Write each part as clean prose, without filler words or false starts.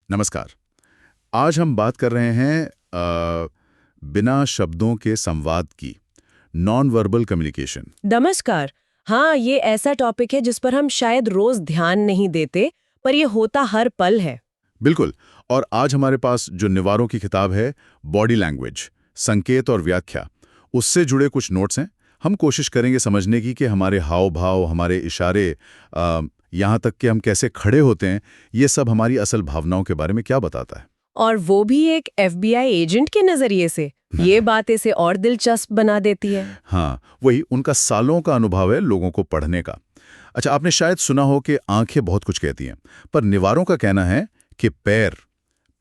नमस्कार। आज हम बात कर रहे हैं बिना शब्दों के संवाद की, नॉन वर्बल कम्युनिकेशन। नमस्कार। हाँ, ये ऐसा टॉपिक है जिस पर हम शायद रोज ध्यान नहीं देते, पर ये होता हर पल है। बिल्कुल। और आज हमारे पास जो निवारों की किताब है, बॉडी लैंग्वेज, संकेत और व्याख्या, उससे जुड़े कुछ नोट्स हैं। हम कोशिश करेंगे समझने की कि हमारे हाव भाव, हमारे इशारे, यहाँ तक कि हम कैसे खड़े होते हैं, ये सब हमारी असल भावनाओं के बारे में क्या बताता है। और वो भी एक FBI एजेंट के नजरिए से। ये बात इसे और दिलचस्प बना देती है। हाँ, वही उनका सालों का अनुभव है लोगों को पढ़ने का। अच्छा, आपने शायद सुना हो कि आंखें बहुत कुछ कहती हैं, पर निवारों का कहना है कि पैर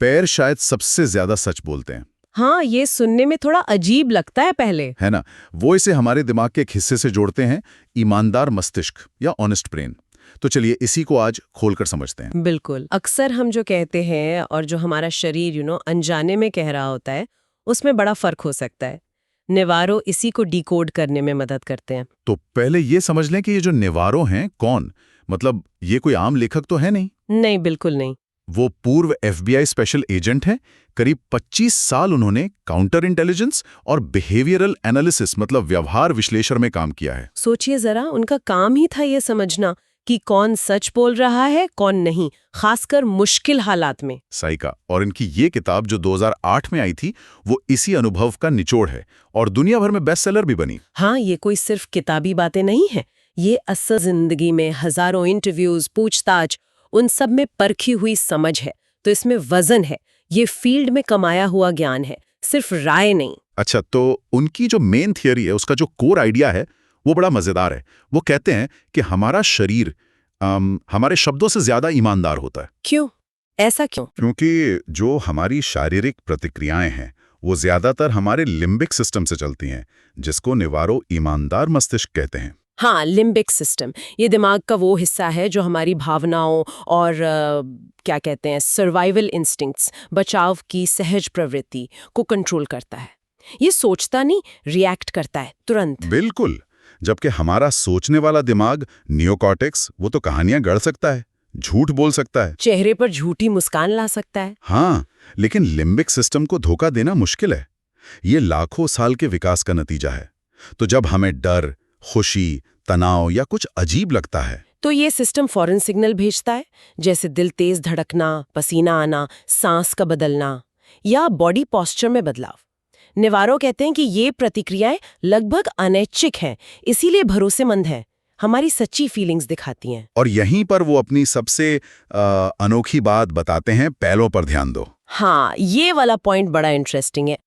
पैर शायद सबसे ज्यादा सच बोलते हैं। हाँ, ये सुनने में थोड़ा अजीब लगता है पहले। है ना। वो इसे हमारे दिमाग के एक हिस्से से जोड़ते हैं, ईमानदार मस्तिष्क या ऑनेस्ट ब्रेन। तो चलिए इसी को आज खोलकर समझते हैं। बिल्कुल। अक्सर हम जो कहते हैं और जो हमारा शरीर अनजाने में कह रहा होता है, उसमें बड़ा फर्क हो सकता है। निवारो इसी को डिकोड करने में मदद करते हैं। तो पहले ये समझ लें कि ये जो निवारों हैं कौन, मतलब ये कोई आम लेखक तो है नहीं। नहीं, बिल्कुल नहीं। वो पूर्व FBI स्पेशल एजेंट हैं। करीब 25 साल उन्होंने काउंटर इंटेलिजेंस और बिहेवियरल एनालिसिस, मतलब व्यवहार विश्लेषण में काम किया है। सोचिए जरा, उनका काम ही था ये समझना कि कौन सच बोल रहा है, कौन नहीं, खासकर मुश्किल हालात में। सही का। और इनकी ये किताब जो 2008 में आई थी, वो इसी अनुभव का निचोड़ है और दुनिया भर में बेस्ट सेलर भी बनी। हाँ, ये कोई सिर्फ किताबी बातें नहीं है। ये असल जिंदगी में हजारों इंटरव्यूज, पूछताछ, उन सब में परखी हुई समझ है। तो इसमें वजन है, ये फील्ड में कमाया हुआ ज्ञान है, सिर्फ राय नहीं। अच्छा, तो उनकी जो मेन थियरी है, उसका जो कोर आइडिया है, वो बड़ा मजेदार है। वो कहते हैं कि हमारा शरीर हमारे शब्दों से ज्यादा ईमानदार होता है। क्यों? ऐसा क्यों? क्योंकि जो हमारी शारीरिक प्रतिक्रियाएं हैं, वो ज्यादातर हमारे लिम्बिक सिस्टम से चलती हैं, जिसको निवारो ईमानदार मस्तिष्क कहते हैं। हाँ, लिम्बिक सिस्टम, ये दिमाग का वो हिस्सा है जो हमारी भावनाओं और क्या कहते हैं, सर्वाइवल इंस्टिंक्ट्स, बचाव की सहज प्रवृत्ति को कंट्रोल करता है। ये सोचता नहीं, रिएक्ट करता है तुरंत। बिल्कुल। जबकि हमारा सोचने वाला दिमाग, नियोकॉर्टेक्स, वो तो कहानियां गढ़ सकता है, झूठ बोल सकता है, चेहरे पर झूठी मुस्कान ला सकता है। हाँ, लेकिन लिम्बिक सिस्टम को धोखा देना मुश्किल है। ये लाखों साल के विकास का नतीजा है। तो जब हमें डर, खुशी, तनाव या कुछ अजीब लगता है, तो ये सिस्टम फौरन सिग्नल भेजता है, जैसे दिल तेज धड़कना, पसीना आना, सांस का बदलना या बॉडी पोस्चर में बदलाव। निवारो कहते हैं कि ये प्रतिक्रियाएं लगभग अनैच्छिक हैं, इसीलिए भरोसेमंद हैं, हमारी सच्ची फीलिंग्स दिखाती हैं। और यहीं पर वो अपनी सबसे अनोखी बात बताते हैं, पैरों पर ध्यान दो। हाँ, ये वाला पॉइंट बड़ा इंटरेस्टिंग है।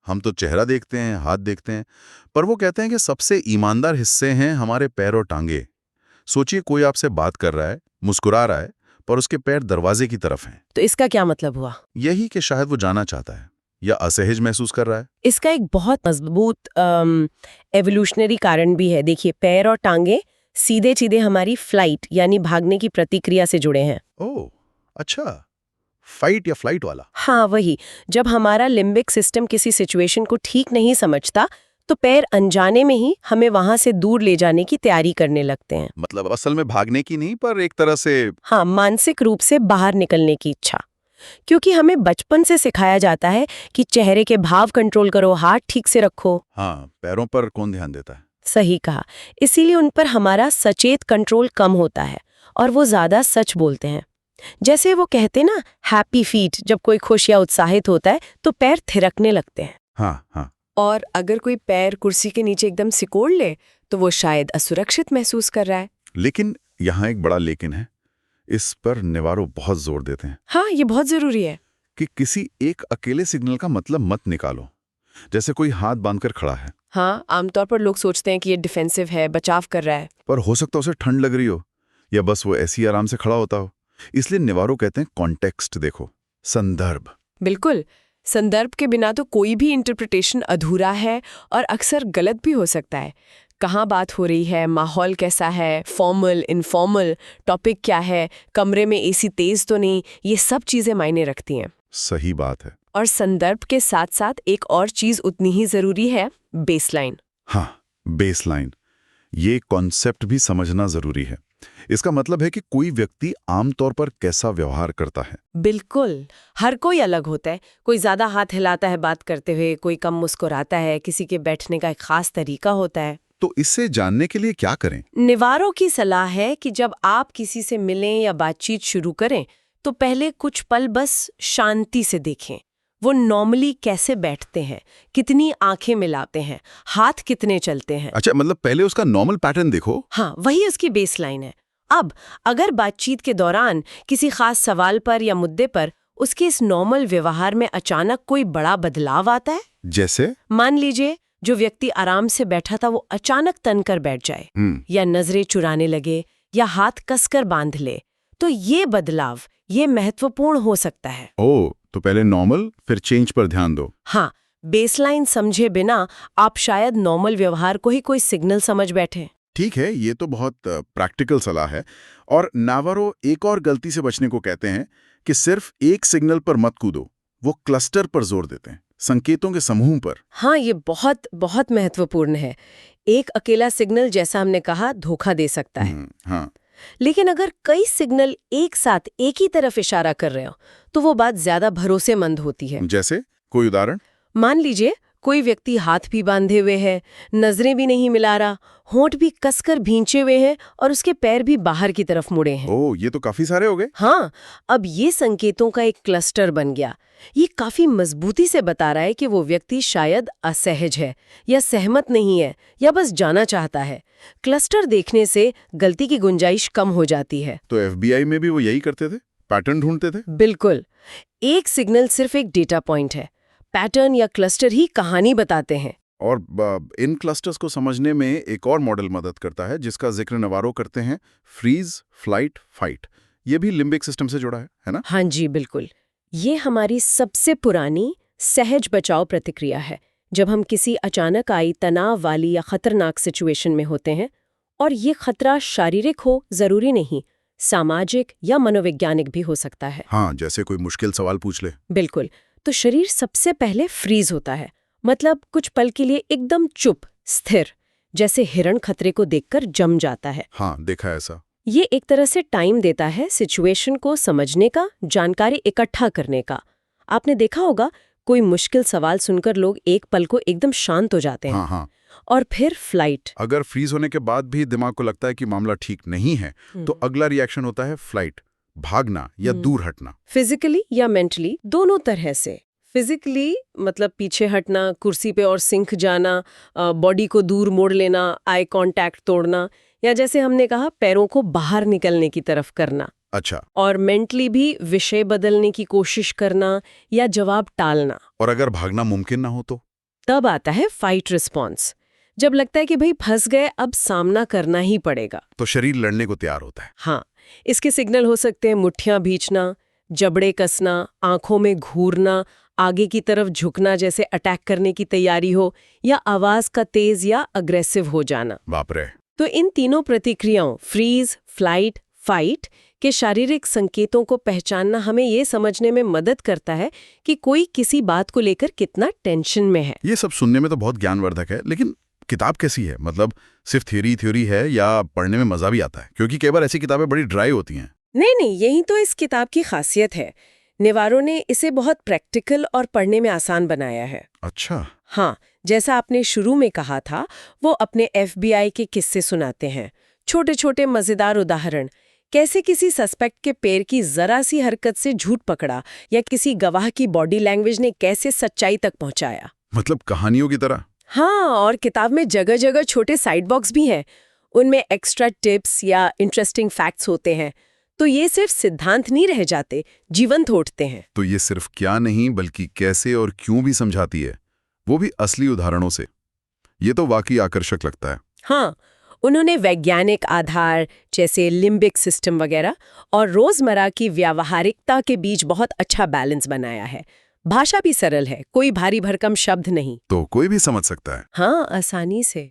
हम तो चेहरा देखते हैं, हाथ देखते हैं, पर वो कहते हैं कि सबसे ईमानदार हिस्से हैं हमारे पैर और टांगे। सोचिए, कोई आपसे बात कर रहा है, मुस्कुरा रहा है, पर उसके पैर दरवाजे की तरफ हैं। तो इसका क्या मतलब हुआ? यही कि शायद वो जाना चाहता है या असहज महसूस कर रहा है। इसका एक बहुत मजबूत एवोल्यूशनरी कारण भी है। देखिए, पैर और टांगे सीधे सीधे हमारी फ्लाइट यानी भागने की प्रतिक्रिया से जुड़े हैं। ओह, अच्छा, फाइट या फ्लाइट वाला। हाँ, वही। जब हमारा लिम्बिक सिस्टम किसी सिचुएशन को ठीक नहीं समझता, तो पैर अनजाने में ही हमें वहां से दूर ले जाने की तैयारी करने लगते हैं। मतलब असल में भागने की नहीं, पर एक तरह से। हाँ, मानसिक रूप से बाहर निकलने की इच्छा। क्योंकि हमें बचपन से सिखाया जाता है कि चेहरे के भाव कंट्रोल करो, हाथ ठीक से रखो। हाँ, पैरों पर कौन ध्यान देता है। सही कहा। इसीलिए उन पर हमारा सचेत कंट्रोल कम होता है और वो ज्यादा सच बोलते हैं। जैसे वो कहते ना, हैप्पी फीट, जब कोई खुश या उत्साहित होता है तो पैर थिरकने लगते हैं। हाँ हाँ। और अगर कोई पैर कुर्सी के नीचे एकदम सिकोड़ ले, तो वो शायद असुरक्षित महसूस कर रहा है। लेकिन यहाँ एक बड़ा लेकिन है। इस पर निवारो बहुत जोर देते हैं। हाँ, ये बहुत जरूरी है कि किसी एक अकेले सिग्नल का मतलब मत निकालो। जैसे कोई हाथ बांधकर खड़ा है। हाँ, आमतौर पर लोग सोचते हैं कि ये डिफेंसिव है, बचाव कर रहा है। पर हो सकता है उसे ठंड लग रही हो, या बस वो ऐसी आराम से खड़ा होता हो। इसलिए निवारो कहते हैं कॉन्टेक्स्ट देखो, संदर्भ। बिल्कुल। संदर्भ के बिना तो कोई भी इंटरप्रिटेशन अधूरा है और अक्सर गलत भी हो सकता है। कहाँ बात हो रही है, माहौल कैसा है, फॉर्मल, इनफॉर्मल, टॉपिक क्या है, कमरे में AC तेज तो नहीं, ये सब चीजें मायने रखती हैं। सही बात है। और संदर्भ के साथ साथ एक और चीज उतनी ही जरूरी है, बेसलाइन। हाँ, बेसलाइन। ये कॉन्सेप्ट भी समझना जरूरी है। इसका मतलब है कि कोई व्यक्ति आमतौर पर कैसा व्यवहार करता है। बिल्कुल, हर कोई अलग होता है। कोई ज्यादा हाथ हिलाता है बात करते हुए, कोई कम मुस्कुराता है, किसी के बैठने का एक खास तरीका होता है। तो इससे जानने के लिए क्या करें? निवारों की सलाह है कि जब आप किसी से मिलें या बातचीत शुरू करें तो पहले कुछ पल बस शांति से देखें। वो नॉर्मली कैसे बैठते हैं, कितनी आंखें मिलाते हैं, हाथ कितने चलते हैं। अच्छा, मतलब पहले उसका नॉर्मल पैटर्न देखो। हाँ, वही उसकी बेसलाइन है। अब अगर बातचीत के दौरान किसी खास सवाल पर या मुद्दे पर उसके इस नॉर्मल व्यवहार में अचानक कोई बड़ा बदलाव आता है, जैसे मान लीजिए जो व्यक्ति आराम से बैठा था वो अचानक तनकर बैठ जाए, या नजरें चुराने लगे, या हाथ कसकर बांध ले, तो ये बदलाव ये महत्वपूर्ण हो सकता है। ओ, तो पहले नॉर्मल फिर चेंज पर ध्यान दो। हाँ, बेसलाइन समझे बिना आप शायद नॉर्मल व्यवहार को ही कोई सिग्नल समझ बैठे। ठीक है, ये तो बहुत प्रैक्टिकल सलाह है। और नावारो एक और गलती से बचने को कहते हैं कि सिर्फ एक सिग्नल पर मत कूदो, वो क्लस्टर पर जोर देते हैं, संकेतों के समूह पर। हाँ, ये बहुत बहुत महत्वपूर्ण है। एक अकेला सिग्नल, जैसा हमने कहा, धोखा दे सकता है। हाँ, लेकिन अगर कई सिग्नल एक साथ एक ही तरफ इशारा कर रहे हो तो वो बात ज्यादा भरोसेमंद होती है। जैसे कोई उदाहरण? मान लीजिए कोई व्यक्ति हाथ भी बांधे हुए है, नजरें भी नहीं मिला रहा, होंठ भी कसकर भींचे हुए हैं और उसके पैर भी बाहर की तरफ मुड़े हैं। ओह, ये तो काफी सारे हो गए। हाँ, अब ये संकेतों का एक क्लस्टर बन गया। ये काफी मजबूती से बता रहा है कि वो व्यक्ति शायद असहज है, या सहमत नहीं है, या बस जाना चाहता है। क्लस्टर देखने से गलती की गुंजाइश कम हो जाती है। तो एफबीआई में भी वो यही करते थे, पैटर्न ढूंढते थे। बिल्कुल, एक सिग्नल सिर्फ एक डेटा पॉइंट है, पैटर्न या क्लस्टर ही कहानी बताते हैं। और इन क्लस्टर्स को समझने में एक और मॉडल मदद करता है जिसका जिक्र नवारो करते हैं, फ्रीज, फ्लाइट, फाइट। ये भी लिम्बिक सिस्टम से जुड़ा है ना? हाँ जी, बिल्कुल। ये हमारी सबसे पुरानी सहज बचाव प्रतिक्रिया है जब हम किसी अचानक आई तनाव वाली या खतरनाक सिचुएशन में होते हैं। और ये खतरा शारीरिक हो जरूरी नहीं, सामाजिक या मनोवैज्ञानिक भी हो सकता है। हाँ, जैसे कोई मुश्किल सवाल पूछ ले। बिल्कुल, तो शरीर सबसे पहले फ्रीज होता है, मतलब कुछ पल के लिए एकदम चुप, स्थिर, जैसे हिरण खतरे को देखकर जम जाता है। हाँ, देखा है ऐसा। ये एक तरह से टाइम देता है सिचुएशन को समझने का, जानकारी इकट्ठा करने का। आपने देखा होगा कोई मुश्किल सवाल सुनकर लोग एक पल को एकदम शांत हो जाते हैं। हाँ हाँ। और फिर फ्लाइट। अगर फ्रीज होने के बाद भी दिमाग को लगता है कि मामला ठीक नहीं है, तो अगला रिएक्शन होता है फ्लाइट, भागना या दूर हटना। फिजिकली या मेंटली, दोनों तरह से। फिजिकली मतलब पीछे हटना, कुर्सी पे और सिंक जाना, बॉडी को दूर मोड़ लेना, आई कांटेक्ट तोड़ना, या जैसे हमने कहा पैरों को बाहर निकलने की तरफ करना। अच्छा। और मेंटली भी विषय बदलने की कोशिश करना या जवाब टालना। और अगर भागना मुमकिन ना हो तो? तब आता है फाइट रिस्पॉन्स, जब लगता है कि भाई फंस गए, अब सामना करना ही पड़ेगा। तो शरीर लड़ने को तैयार होता है। हाँ, इसके सिग्नल हो सकते हैं मुट्ठियां भींचना, जबड़े कसना, आंखों में घूरना, आगे की तरफ झुकना जैसे अटैक करने की तैयारी हो, या आवाज का तेज या अग्रेसिव हो जाना। बाप रे। तो इन तीनों प्रतिक्रियाओं, फ्रीज, फ्लाइट, फाइट, के शारीरिक संकेतों को पहचानना हमें ये समझने में मदद करता है कि कोई किसी बात को लेकर कितना टेंशन में है। ये सब सुनने में तो बहुत ज्ञानवर्धक है, लेकिन किताब कैसी है? मतलब सिर्फ थ्योरी है या पढ़ने में मजा भी आता है? क्योंकि कई बार ऐसी किताबें बड़ी ड्राई होती हैं। नहीं, यही तो इस किताब की खासियत है। निवारो ने इसे बहुत प्रैक्टिकल और पढ़ने में आसान बनाया है। अच्छा। हाँ, जैसा आपने शुरू में कहा था, वो अपने FBI के किस्से सुनाते हैं, छोटे छोटे मजेदार उदाहरण, कैसे किसी सस्पेक्ट के पैर की जरा सी हरकत से झूठ पकड़ा, या किसी गवाह की बॉडी लैंग्वेज ने कैसे सच्चाई तक पहुंचाया। मतलब कहानियों की तरह। हाँ, और किताब में जगह जगह छोटे साइड बॉक्स भी हैं, उनमें एक्स्ट्रा टिप्स या इंटरेस्टिंग फैक्ट्स होते हैं। तो ये सिर्फ सिद्धांत नहीं रह जाते, जीवंत उठते हैं। तो ये सिर्फ क्या नहीं बल्कि कैसे और क्यों भी समझाती है, वो भी असली उदाहरणों से। ये तो वाकई आकर्षक लगता है। हाँ, उन्होंने वैज्ञानिक आधार जैसे लिम्बिक सिस्टम वगैरह और रोजमर्रा की व्यावहारिकता के बीच बहुत अच्छा बैलेंस बनाया है। भाषा भी सरल है, कोई भारी भरकम शब्द नहीं, तो कोई भी समझ सकता है। हाँ, आसानी से।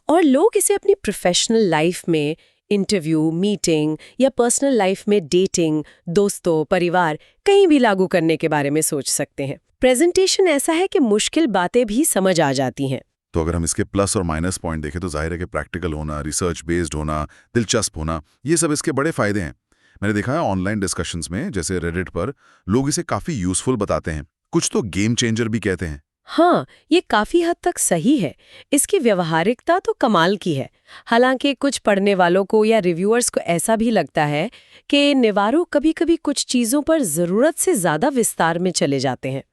और लोग इसे अपनी प्रोफेशनल लाइफ में, इंटरव्यू, मीटिंग या पर्सनल लाइफ में डेटिंग, दोस्तों, परिवार, कहीं भी लागू करने के बारे में सोच सकते हैं। प्रेजेंटेशन ऐसा है कि मुश्किल बातें भी समझ आ जाती हैं। तो अगर हम इसके प्लस और माइनस पॉइंट देखें तो जाहिर है कि प्रैक्टिकल होना, रिसर्च बेस्ड होना, दिलचस्प होना, ये सब इसके बड़े फायदे हैं। मैंने देखा है ऑनलाइन डिस्कशंस में, जैसे रेडिट पर, लोग इसे काफी यूजफुल बताते हैं, कुछ तो गेम चेंजर भी कहते हैं। हाँ, ये काफी हद तक सही है। इसकी व्यवहारिकता तो कमाल की है। हालांकि कुछ पढ़ने वालों को या रिव्यूअर्स को ऐसा भी लगता है कि नेवारो कभी-कभी कुछ चीजों पर जरूरत से ज्यादा विस्तार में चले जाते हैं।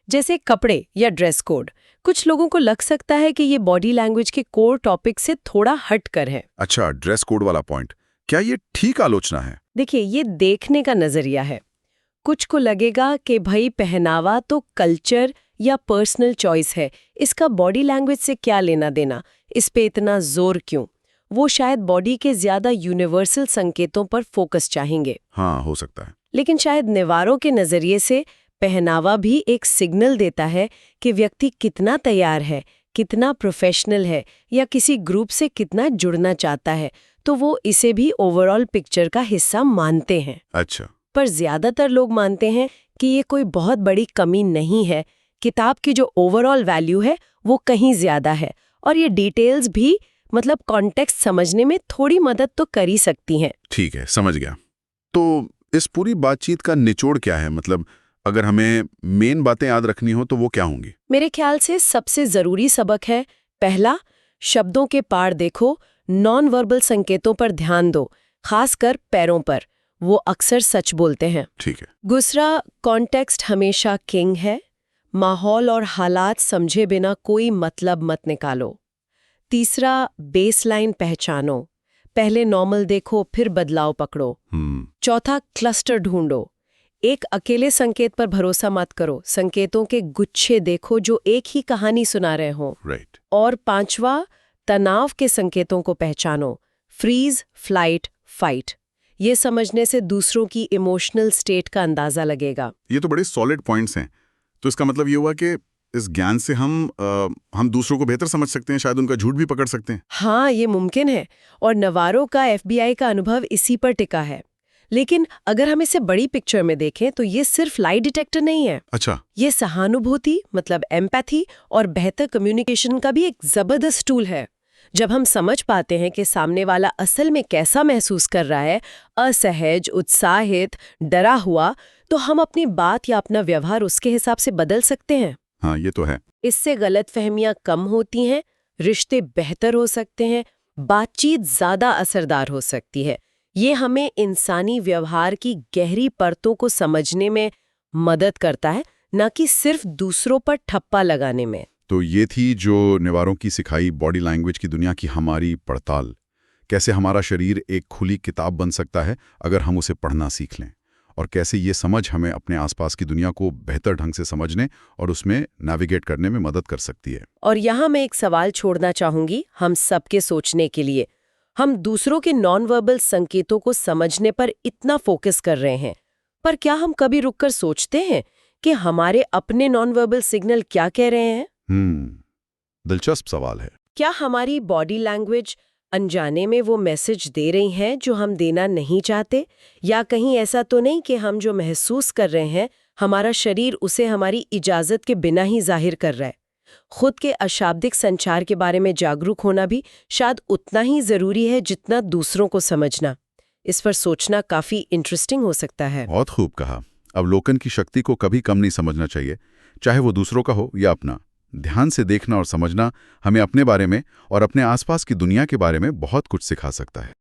जैसे कपड़े या ड्रेस कोड। कुछ लोगों को लग सकता है कि ये बॉडी लैंग्वेज के कोर टॉपिक से थोड़ा हटकर है। अच्छा, ड्रेस कोड वाला पॉइंट, क्या ये ठीक आलोचना है? देखिए, ये देखने का नजरिया है। कुछ को लगेगा कि भाई पहनावा तो कल्चर या पर्सनल चॉइस है, इसका बॉडी लैंग्वेज से क्या लेना देना, इस पे इतना जोर क्यों। वो शायद बॉडी के ज्यादा यूनिवर्सल संकेतों पर फोकस चाहेंगे। हाँ, हो सकता है। लेकिन शायद नेवारो के नजरिए से पहनावा भी एक सिग्नल देता है कि व्यक्ति कितना तैयार है, कितना प्रोफेशनल है, या किसी ग्रुप से कितना जुड़ना चाहता है, तो वो इसे भी ओवरऑल पिक्चर का हिस्सा मानते हैं। अच्छा। पर ज्यादातर लोग मानते हैं कि ये कोई बहुत बड़ी कमी नहीं है। किताब की जो ओवरऑल वैल्यू है वो कहीं ज्यादा है, और ये डिटेल्स भी मतलब कॉन्टेक्स्ट समझने में थोड़ी मदद तो कर ही सकती हैं। ठीक है, समझ गया। तो इस पूरी बातचीत का निचोड़ क्या है? मतलब अगर हमें मेन बातें याद रखनी हो तो वो क्या होंगी? मेरे ख्याल से सबसे जरूरी सबक है, पहला, शब्दों के पार देखो, नॉन वर्बल संकेतों पर ध्यान दो, खासकर पैरों पर, वो अक्सर सच बोलते हैं। ठीक है। दूसरा, कॉन्टेक्स्ट हमेशा किंग है, माहौल और हालात समझे बिना कोई मतलब मत निकालो। तीसरा, बेसलाइन पहचानो, पहले नॉर्मल देखो फिर बदलाव पकड़ो। चौथा, क्लस्टर ढूंढो, एक अकेले संकेत पर भरोसा मत करो, संकेतों के गुच्छे देखो जो एक ही कहानी सुना रहे हो। राइट। और पांचवा, तनाव के संकेतों को पहचानो, फ्रीज, फ्लाइट, फाइट। ये समझने से दूसरों की इमोशनल स्टेट का अंदाजा लगेगा। ये तो बड़े सॉलिड पॉइंट्स हैं। तो इसका मतलब ये हुआ कि इस ज्ञान से हम दूसरों को बेहतर समझ सकते हैं, शायद उनका झूठ भी पकड़ सकते हैं। हाँ, ये मुमकिन है, और नेवारो का FBI का अनुभव इसी पर टिका है। लेकिन अगर हम इसे बड़ी पिक्चर में देखें तो ये सिर्फ लाई डिटेक्टर नहीं है। अच्छा। ये सहानुभूति मतलब एम्पैथी और बेहतर कम्युनिकेशन का भी एक जबरदस्त टूल है। जब हम समझ पाते हैं कि सामने वाला असल में कैसा महसूस कर रहा है, असहज, उत्साहित, डरा हुआ, तो हम अपनी बात या अपना व्यवहार उसके हिसाब से बदल सकते हैं। हाँ, ये तो है। इससे गलतफहमियां कम होती हैं, रिश्ते बेहतर हो सकते हैं, बातचीत ज्यादा असरदार हो सकती है। ये हमें इंसानी व्यवहार की गहरी परतों को समझने में मदद करता है, न कि सिर्फ दूसरों पर ठप्पा लगाने में। तो ये थी जो नेवारों की सिखाई बॉडी लैंग्वेज की दुनिया की हमारी पड़ताल। कैसे हमारा शरीर एक खुली किताब बन सकता है अगर हम उसे पढ़ना सीख लें, और कैसे ये समझ हमें अपने आसपास की दुनिया को बेहतर ढंग से समझने और उसमें नेविगेट करने में मदद कर सकती है। और यहाँ मैं एक सवाल छोड़ना चाहूंगी हम सबके सोचने के लिए। हम दूसरों के नॉन वर्बल संकेतों को समझने पर इतना फोकस कर रहे हैं, पर क्या हम कभी रुककर सोचते हैं कि हमारे अपने नॉन वर्बल सिग्नल क्या कह रहे हैं? दिलचस्प सवाल है। क्या हमारी बॉडी लैंग्वेज अनजाने में वो मैसेज दे रही हैं जो हम देना नहीं चाहते? या कहीं ऐसा तो नहीं कि हम जो महसूस कर रहे हैं, हमारा शरीर उसे हमारी इजाजत के बिना ही जाहिर कर रहा है? खुद के अशाब्दिक संचार के बारे में जागरूक होना भी शायद उतना ही जरूरी है जितना दूसरों को समझना। इस पर सोचना काफी इंटरेस्टिंग हो सकता है। बहुत खूब कहा। अवलोकन की शक्ति को कभी कम नहीं समझना चाहिए, चाहे वो दूसरों का हो या अपना। ध्यान से देखना और समझना हमें अपने बारे में और अपने आसपास की दुनिया के बारे में बहुत कुछ सिखा सकता है।